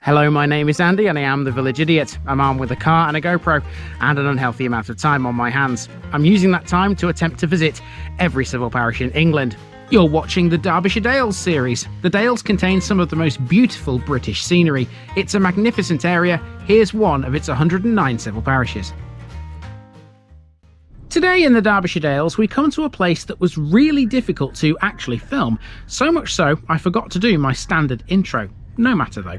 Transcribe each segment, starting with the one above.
Hello, my name is Andy and I am the Village Idiot. I'm armed with a car and a GoPro and an unhealthy amount of time on my hands. I'm using that time to attempt to visit every civil parish in England. You're watching the Derbyshire Dales series. The Dales contain some of the most beautiful British scenery. It's a magnificent area. Here's one of its 109 civil parishes. Today in the Derbyshire Dales, we come to a place that was really difficult to actually film, so much so I forgot to do my standard intro. No matter though.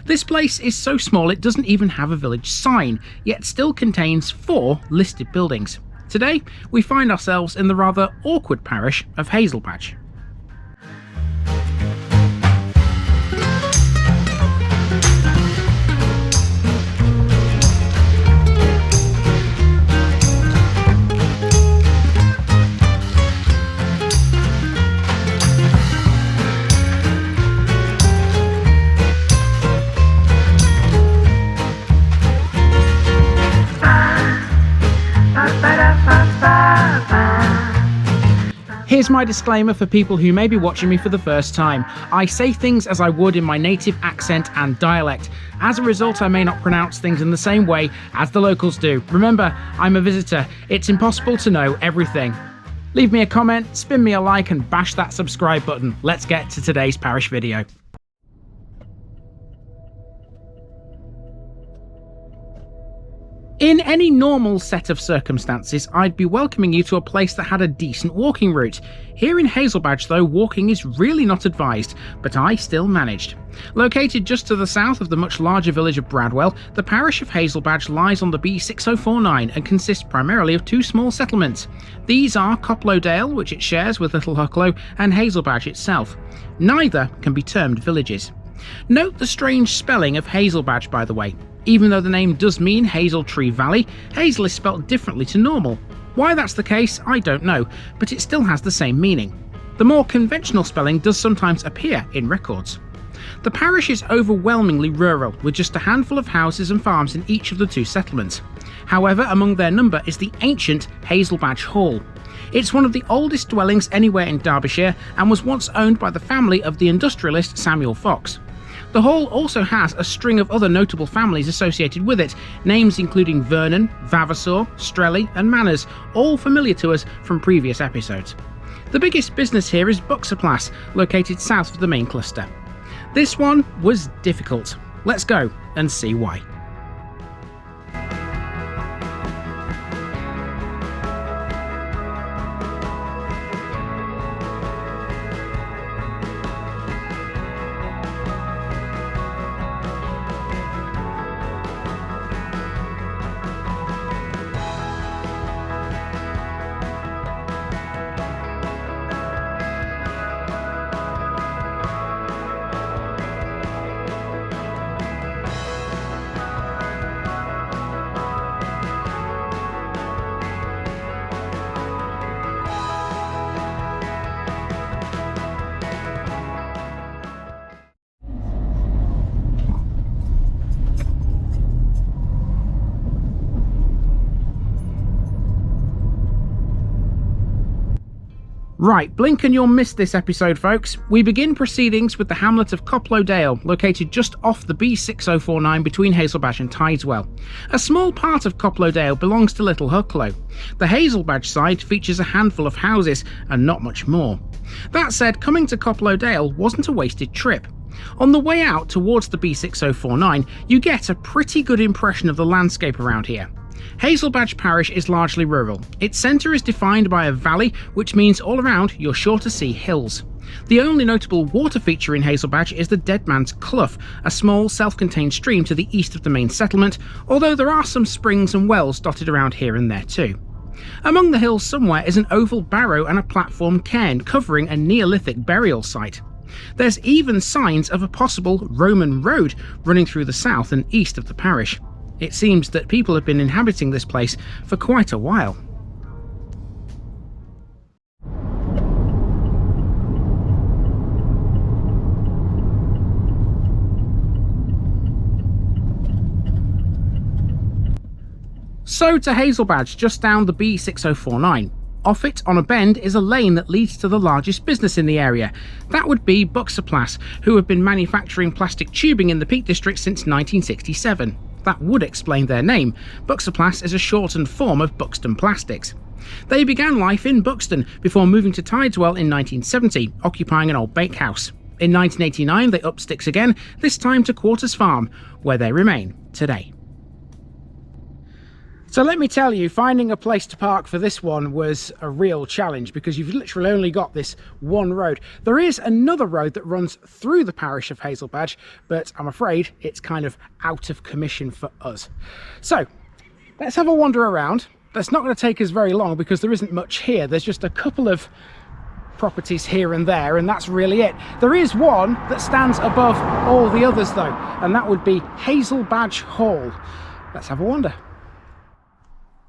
This place is so small it doesn't even have a village sign, yet still contains 4 listed buildings. Today, we find ourselves in the rather awkward parish of Hazlebadge. Here's my disclaimer for people who may be watching me for the first time. I say things as I would in my native accent and dialect. As a result, I may not pronounce things in the same way as the locals do. Remember, I'm a visitor. It's impossible to know everything. Leave me a comment, spin me a like and bash that subscribe button. Let's get to today's parish video. In any normal set of circumstances, I'd be welcoming you to a place that had a decent walking route. Here in Hazlebadge though, walking is really not advised, but I still managed. Located just to the south of the much larger village of Bradwell, the parish of Hazlebadge lies on the B6049 and consists primarily of 2 small settlements. These are Coplow Dale, which it shares with Little Hucklow, and Hazlebadge itself. Neither can be termed villages. Note the strange spelling of Hazelbadge, by the way. Even though the name does mean Hazel Tree Valley, Hazel is spelt differently to normal. Why that's the case, I don't know, but it still has the same meaning. The more conventional spelling does sometimes appear in records. The parish is overwhelmingly rural, with just a handful of houses and farms in each of the 2 settlements. However, among their number is the ancient Hazlebadge Hall. It's one of the oldest dwellings anywhere in Derbyshire and was once owned by the family of the industrialist Samuel Fox. The hall also has a string of other notable families associated with it, names including Vernon, Vavasor, Strelly and Manners, all familiar to us from previous episodes. The biggest business here is Buxoplas, located south of the main cluster. This one was difficult. Let's go and see why. Right, blink and you'll miss this episode, folks. We begin proceedings with the hamlet of Coplow Dale, located just off the B6049 between Hazlebadge and Tideswell. A small part of Coplow Dale belongs to Little Hucklow. The Hazlebadge side features a handful of houses and not much more. That said, coming to Coplow Dale wasn't a wasted trip. On the way out towards the B6049, you get a pretty good impression of the landscape around here. Hazlebadge Parish is largely rural. Its centre is defined by a valley, which means all around you're sure to see hills. The only notable water feature in Hazlebadge is the Dead Man's Clough, a small self-contained stream to the east of the main settlement, although there are some springs and wells dotted around here and there too. Among the hills somewhere is an oval barrow and a platform cairn covering a Neolithic burial site. There's even signs of a possible Roman road running through the south and east of the parish. It seems that people have been inhabiting this place for quite a while. So to Hazlebadge, just down the B6049. Off it, on a bend, is a lane that leads to the largest business in the area. That would be Buxoplas, who have been manufacturing plastic tubing in the Peak District since 1967. That would explain their name. Buxoplas is a shortened form of Buxton Plastics. They began life in Buxton before moving to Tideswell in 1970, occupying an old bakehouse. In 1989 they upped sticks again, this time to Quarters Farm, where they remain today. So let me tell you, finding a place to park for this one was a real challenge because you've literally only got this one road. There is another road that runs through the parish of Hazlebadge, but I'm afraid it's kind of out of commission for us. So let's have a wander around. That's not going to take us very long because there isn't much here. There's just a couple of properties here and there, and that's really it. There is one that stands above all the others though, and that would be Hazlebadge Hall. Let's have a wander.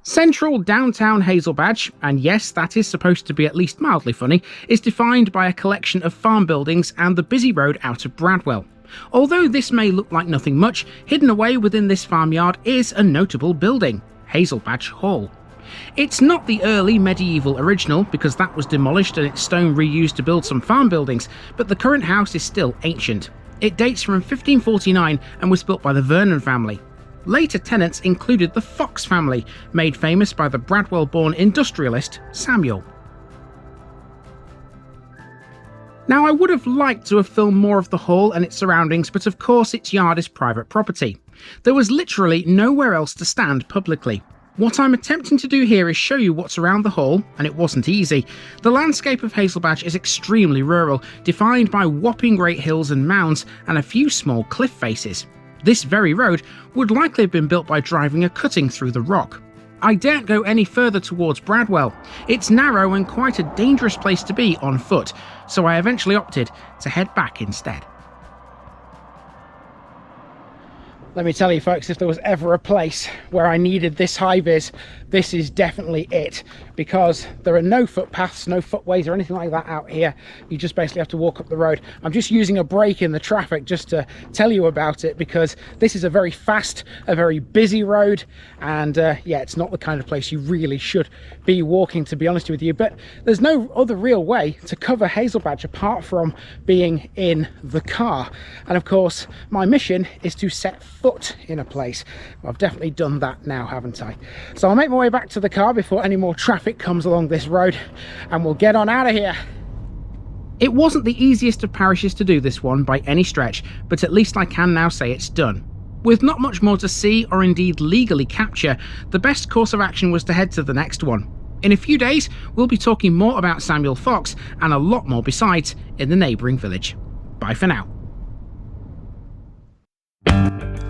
Central downtown Hazlebadge, and yes, that is supposed to be at least mildly funny, is defined by a collection of farm buildings and the busy road out of Bradwell. Although this may look like nothing much, hidden away within this farmyard is a notable building, Hazlebadge Hall. It's not the early medieval original, because that was demolished and its stone reused to build some farm buildings, but the current house is still ancient. It dates from 1549 and was built by the Vernon family. Later tenants included the Fox family, made famous by the Bradwell-born industrialist Samuel. Now, I would have liked to have filmed more of the hall and its surroundings, but of course its yard is private property. There was literally nowhere else to stand publicly. What I'm attempting to do here is show you what's around the hall, and it wasn't easy. The landscape of Hazlebadge is extremely rural, defined by whopping great hills and mounds and a few small cliff faces. This very road would likely have been built by driving a cutting through the rock. I daren't go any further towards Bradwell. It's narrow and quite a dangerous place to be on foot, so I eventually opted to head back instead. Let me tell you folks, if there was ever a place where I needed this high-vis, this is definitely it, because there are no footpaths, no footways or anything like that out here. You just basically have to walk up the road. I'm just using a break in the traffic just to tell you about it, because this is a very fast, a very busy road, and yeah, it's not the kind of place you really should be walking, to be honest with you. But there's no other real way to cover Hazlebadge apart from being in the car, and of course my mission is to set foot in a place. Well, I've definitely done that now, haven't I? So I'll make my way back to the car before any more traffic comes along this road, and we'll get on out of here. It wasn't the easiest of parishes to do this one by any stretch, but at least I can now say it's done. With not much more to see or indeed legally capture, the best course of action was to head to the next one. In a few days, we'll be talking more about Samuel Fox and a lot more besides in the neighbouring village. Bye for now.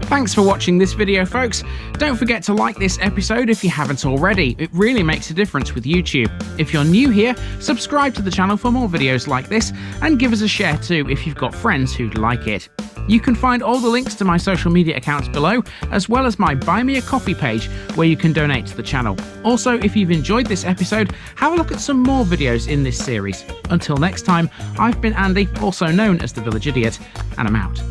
Thanks for watching this video, folks. Don't forget to like this episode if you haven't already. It really makes a difference with YouTube. If you're new here, subscribe to the channel for more videos like this, and give us a share too if you've got friends who'd like it. You can find all the links to my social media accounts below, as well as my Buy Me a Coffee page where you can donate to the channel. Also, if you've enjoyed this episode, have a look at some more videos in this series. Until next time, I've been Andy, also known as the Village Idiot, and I'm out.